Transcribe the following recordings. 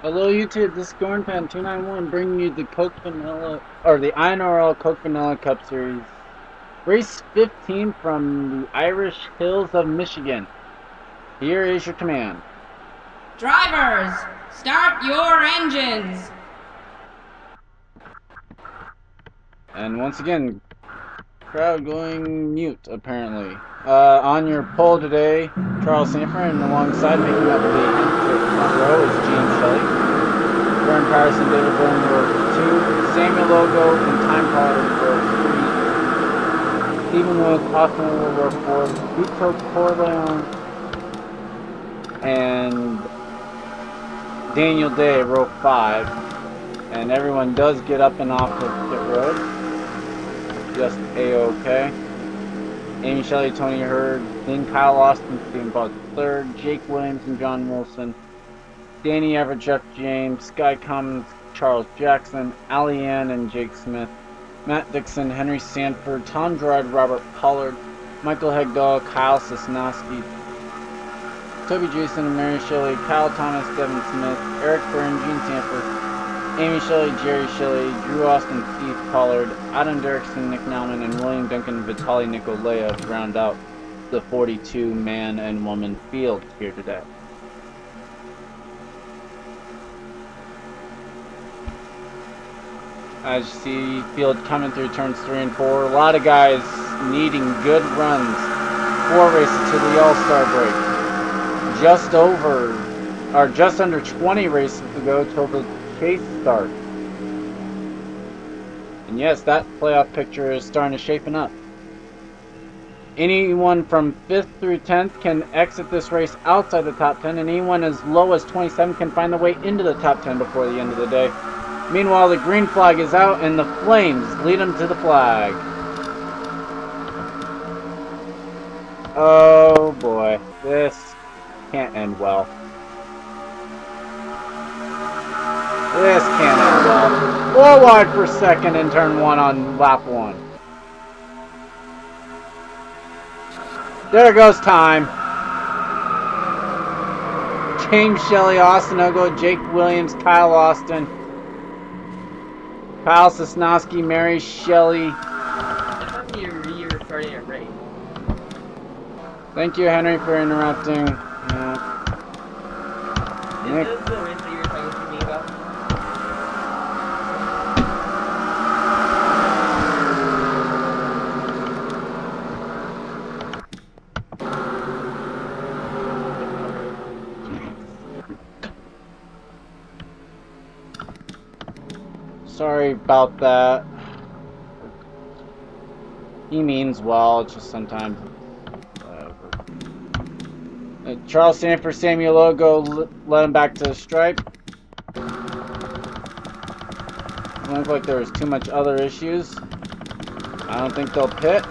Hello YouTube, this is Gornpan291 bringing you the Coke Vanilla, or the INORL Coke Vanilla Cup Series. Race 15 from the Irish Hills of Michigan. Here is your command. Drivers, start your engines! And once again, crowd going mute apparently. On your pole today, Charles Sanford, and alongside making up the front row is James Shelley. Vern Patterson, David Byrne row 2, Samuel Logo and Time Pollard row 3, Stephen Lewis, Austin row 4, Vito Corleone, and Daniel Day row 5. And everyone does get up and off of pit road. Just A-OK. Amy Shelley, Tony Hurd, then Kyle Austin, Stephen Bud 3rd, Jake Williams and John Wilson, Danny Everett, Jeff James, Sky Cummins, Charles Jackson, Ali Ann and Jake Smith, Matt Dixon, Henry Sanford, Tom Gerard, Robert Pollard, Michael Hegdahl, Kyle Sosnoski, Toby Jason and Mary Shelley, Kyle Thomas, Devin Smith, Eric Byrne, Gene Sanford, Amy Shelley, Jerry Shelley, Drew Austin, Steve Pollard, Adam Derrickson, Nick Nauman, and William Duncan, Vitaly Nikolaya round out the 42 man and woman field here today. As you see, field coming through turns 3 and 4. A lot of guys needing good runs. 4 races to the All-Star break. Just under 20 races to go till the chase starts. And yes, that playoff picture is starting to shape up. Anyone from 5th through 10th can exit this race outside the top 10, and anyone as low as 27 can find their way into the top 10 before the end of the day. Meanwhile, the green flag is out, and the flames lead them to the flag. Oh boy, this can't end well. This can't end well. 4 wide for second in turn 1 on lap 1. There goes time. James Shelley, Austin Ogo, Jake Williams, Kyle Austin, Kyle Sosnoski, Mary Shelley. You're starting a race. Thank you, Henry, for interrupting. Is this the race that you were talking to me about? Sorry about that. He means well, it's just sometimes whatever. Charles Sanford, Samuel Logo, let him back to the stripe. Doesn't look like there was too much other issues. I don't think they'll pit.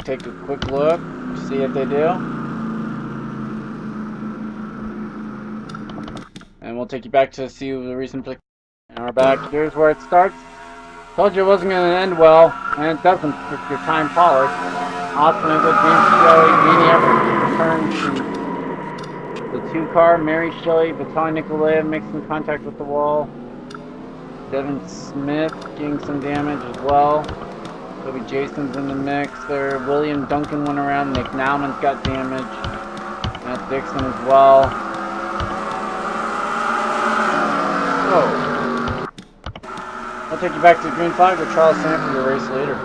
Take a quick look, see if they do. And we'll take you back to see the reason for the... And we're back. Here's where it starts. Told you it wasn't going to end well, and it doesn't with your Time Pollard. Austin Ogo, James Shelley, Danny Everett return to the 2 car. Mary Shelley, Vitaly Nikolaya making contact with the wall. Devin Smith getting some damage as well. Toby Jason's in the mix there. William Duncan went around. Nick Nauman's got damage. Matt Dixon as well. Oh. I'll take you back to the green flag with Charles Sanford, your race leader.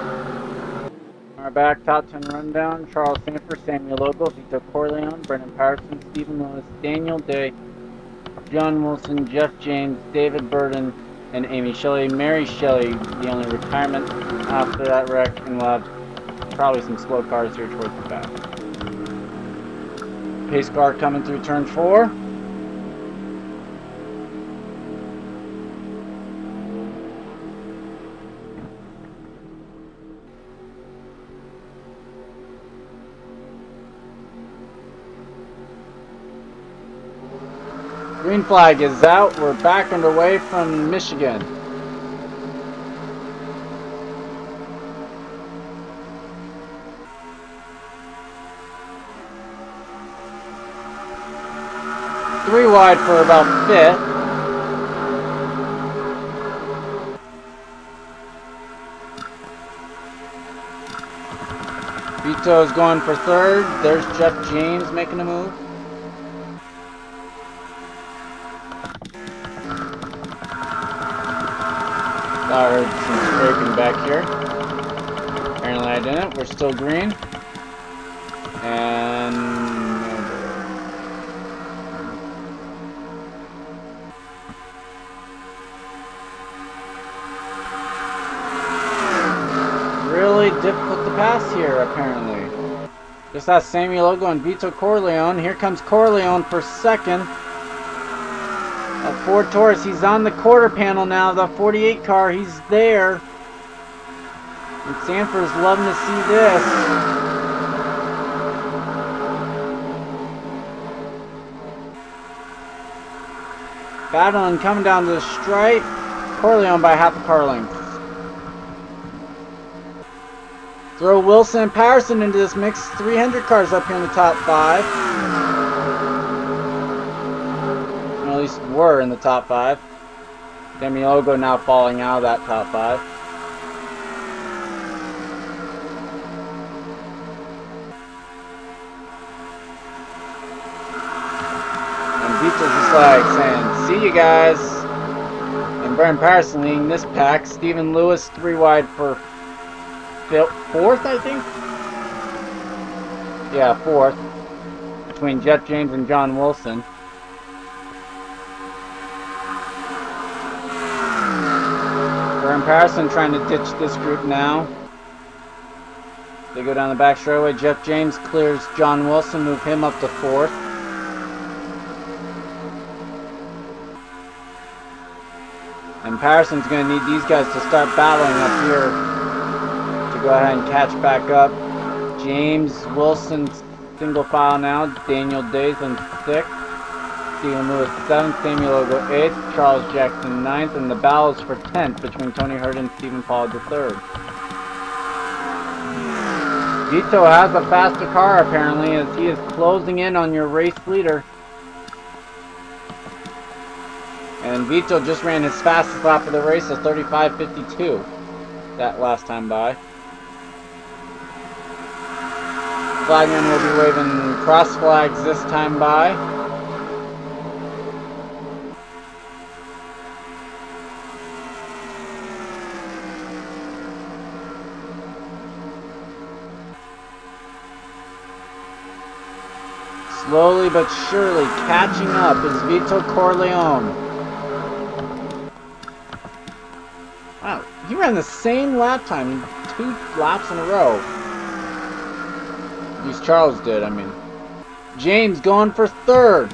Our back top 10 rundown: Charles Sanford, Samuel Logo, Vito Corleone, Brendan Patterson, Stephen Lewis, Daniel Day, John Wilson, Jeff James, David Burden, and Amy Shelley. Mary Shelley, the only retirement after that wreck, and we'll have probably some slow cars here towards the back. Pace car coming through turn 4. Green flag is out. We're back underway from Michigan. Three wide for about 5th. Vito's going for third. There's Jeff James making a move. I heard some scraping back here. Apparently I didn't. We're still green. And really difficult to pass here, apparently. Just that Sammy Logo and Vito Corleone. Here comes Corleone for second. Ford Taurus, he's on the quarter panel now. The 48 car, he's there. And Sanford's loving to see this. Battling coming down to the stripe. Corleone by half a car length. Throw Wilson and Patterson into this mix. 300 cars up here in the top 5. At least were in the top 5. Demiogo now falling out of that top 5. And Vito's just like saying, see you guys. And Brian Patterson leading this pack. Stephen Lewis 3 wide for 4th, I think? Yeah, 4th. Between Jeff James and John Wilson. Brian Patterson trying to ditch this group now. They go down the back straightaway. Jeff James clears John Wilson, move him up to 4th. And Patterson's going to need these guys to start battling up here to go ahead and catch back up. James Wilson single file now. Daniel Days in 6th. Stephen Lewis 7th, Samuel Ogo 8th, Charles Jackson 9th, and the battles for 10th between Tony Hurd and Stephen Pollard III. Vito has a faster car apparently as he is closing in on your race leader. And Vito just ran his fastest lap of the race of 35.52 that last time by. Flagman will be waving cross flags this time by. Slowly but surely catching up is Vito Corleone. Wow, he ran the same lap time 2 laps in a row. At least Charles did, I mean. James going for 3rd.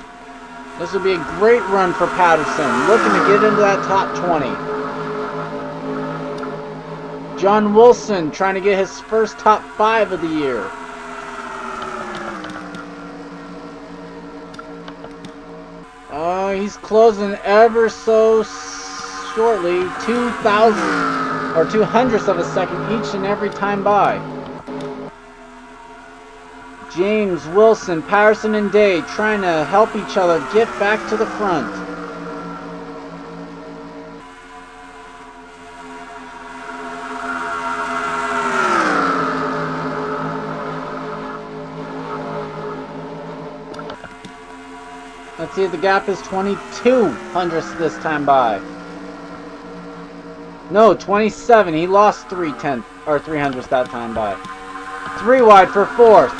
This will be a great run for Patterson, looking to get into that top 20. John Wilson trying to get his first top 5 of the year. He's closing ever so shortly, 2,000 or 200ths of a second each and every time by. James, Wilson, Patterson, and Day trying to help each other get back to the front. Let's see if the gap is 22 hundredths this time by. No, 27. He lost 3/10 or 300ths that time by. 3 wide for 4th.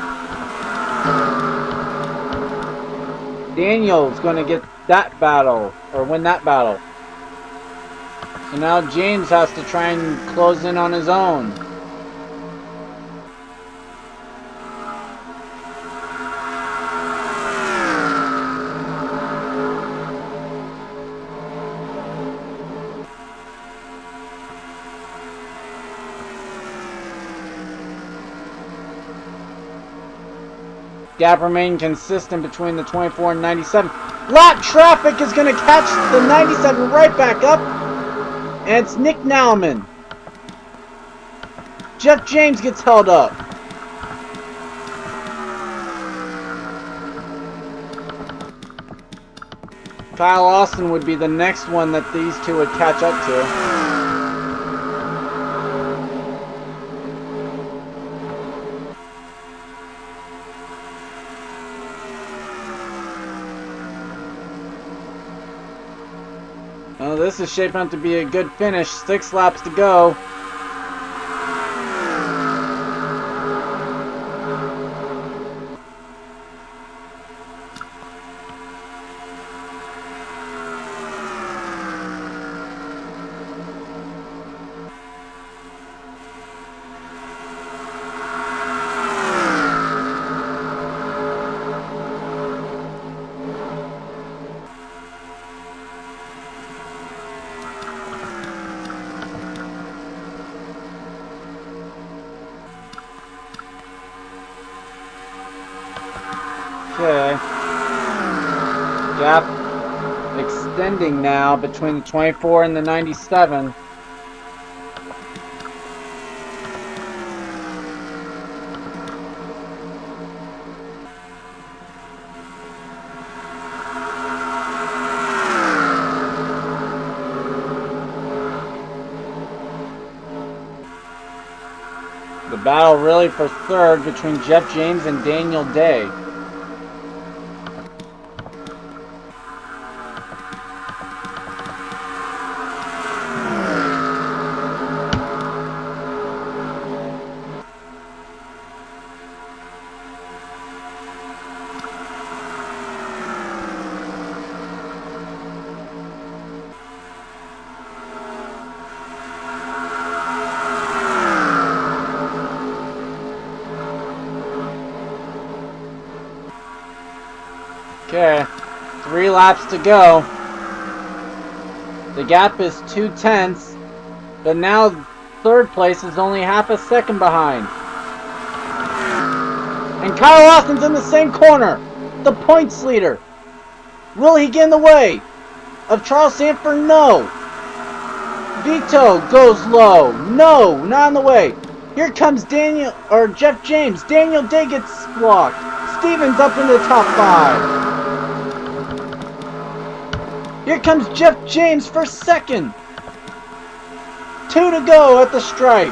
Daniel's going to get that battle or win that battle. So now James has to try and close in on his own. Gap remained consistent between the 24 and 97. Lap traffic is going to catch the 97 right back up. And it's Nick Nauman. Jeff James gets held up. Kyle Austin would be the next one that these two would catch up to. Well, this is shaping up to be a good finish. 6 laps to go. Okay. Gap extending now between the 24 and the 97. The battle really for third between Jeff James and Daniel Day. Okay, 3 laps to go. The gap is 2/10, but now third place is only half a second behind. And Kyle Lawson's in the same corner, the points leader. Will he get in the way of Charles Sanford? No. Vito goes low. No, not in the way. Here comes Jeff James. Daniel Day gets blocked. Stevens up in the top 5. Here comes Jeff James for second. 2 to go at the stripe.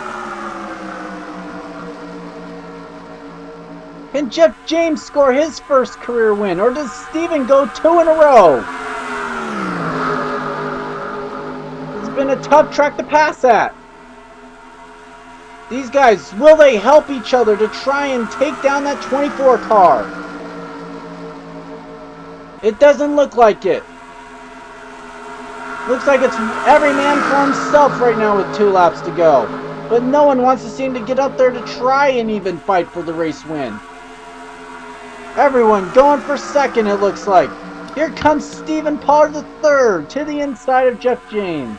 Can Jeff James score his first career win, or does Steven go 2 in a row? It's been a tough track to pass at. These guys, will they help each other to try and take down that 24 car? It doesn't look like it. Looks like it's every man for himself right now with 2 laps to go. But no one wants to seem to get up there to try and even fight for the race win. Everyone going for second, it looks like. Here comes Stephen Pollard III to the inside of Jeff James.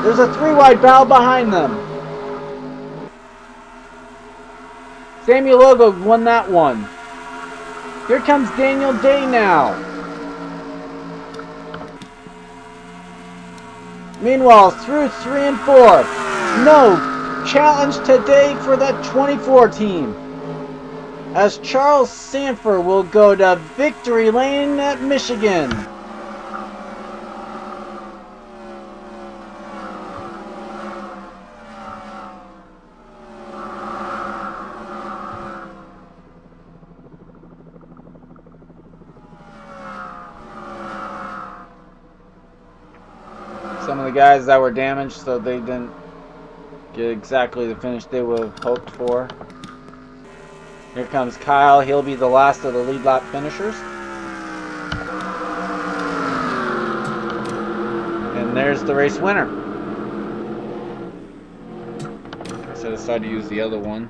There's a 3-wide battle behind them. Samuel Logo won that one. Here comes Daniel Day now. Meanwhile, through 3 and 4, no challenge today for that 24 team, as Charles Sanford will go to victory lane at Michigan. Some of the guys that were damaged, so they didn't get exactly the finish they would have hoped for. Here comes Kyle. He'll be the last of the lead lap finishers. And there's the race winner. So I decided to use the other one.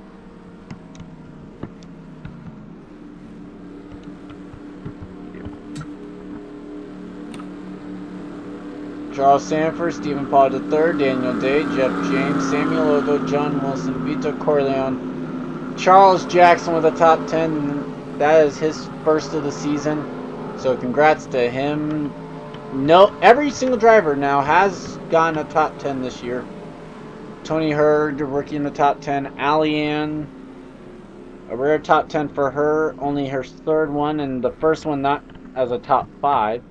Charles Sanford, Stephen Pollard III, Daniel Day, Jeff James, Samuel Logo, John Wilson, Vito Corleone, Charles Jackson with a top 10. That is his first of the season. So congrats to him. No, every single driver now has gotten a top 10 this year. Tony Hurd, rookie in the top 10. Allie-Ann, a rare top 10 for her. Only her third one, and the first one not as a top 5.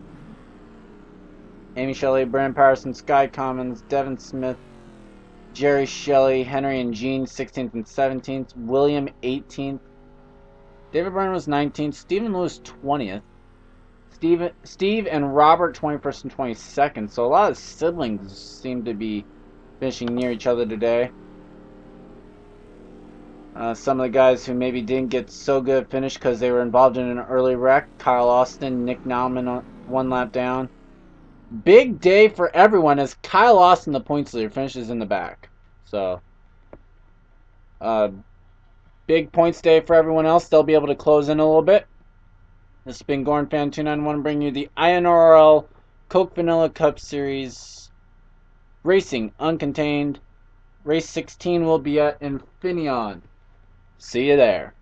Amy Shelley, Brandon Patterson, Sky Commons, Devin Smith, Jerry Shelley, Henry and Jean 16th and 17th, William 18th, David Byrne was 19th, Stephen Lewis 20th, Steve and Robert 21st and 22nd. So a lot of siblings seem to be finishing near each other today. Some of the guys who maybe didn't get so good finish because they were involved in an early wreck. Kyle Austin, Nick Nauman on 1 lap down. Big day for everyone as Kyle Austin, the points leader, finishes in the back. So, big points day for everyone else. They'll be able to close in a little bit. This has been Gorn Fan 291 bringing you the INRL Coke Vanilla Cup Series Racing Uncontained. Race 16 will be at Infineon. See you there.